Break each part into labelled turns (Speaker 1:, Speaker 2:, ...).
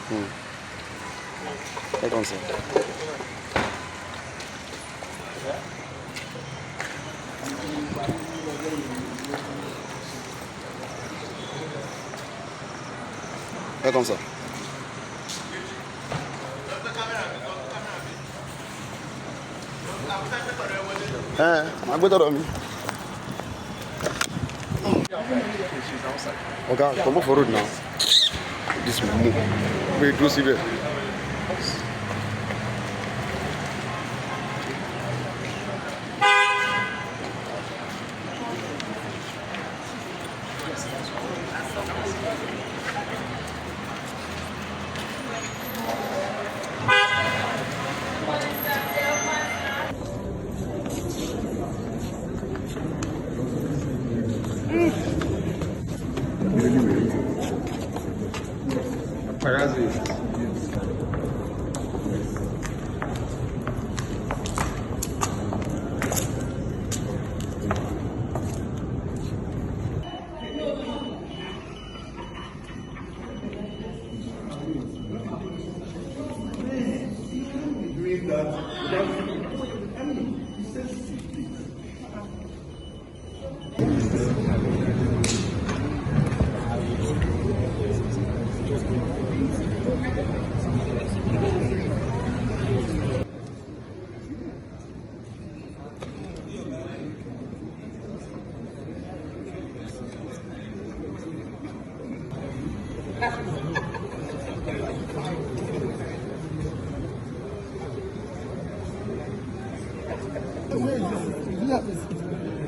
Speaker 1: C'est comme ça. C'est comme ça. I'm going to me. Okay, come on forward now. This move. Wait, do see it.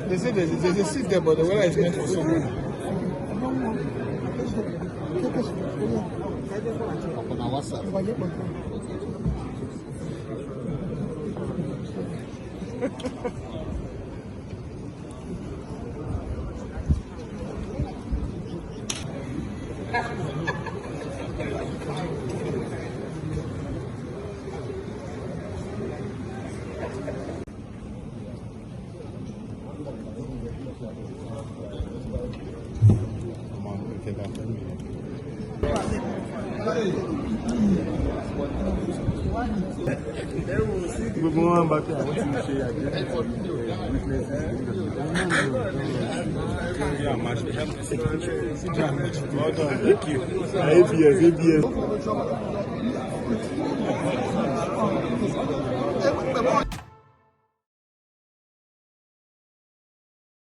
Speaker 2: They say there's a seat there, but the weather is meant for someone. On WhatsApp. Gbogbo wọn bá pé àwọn tí ń ṣe àgbẹ̀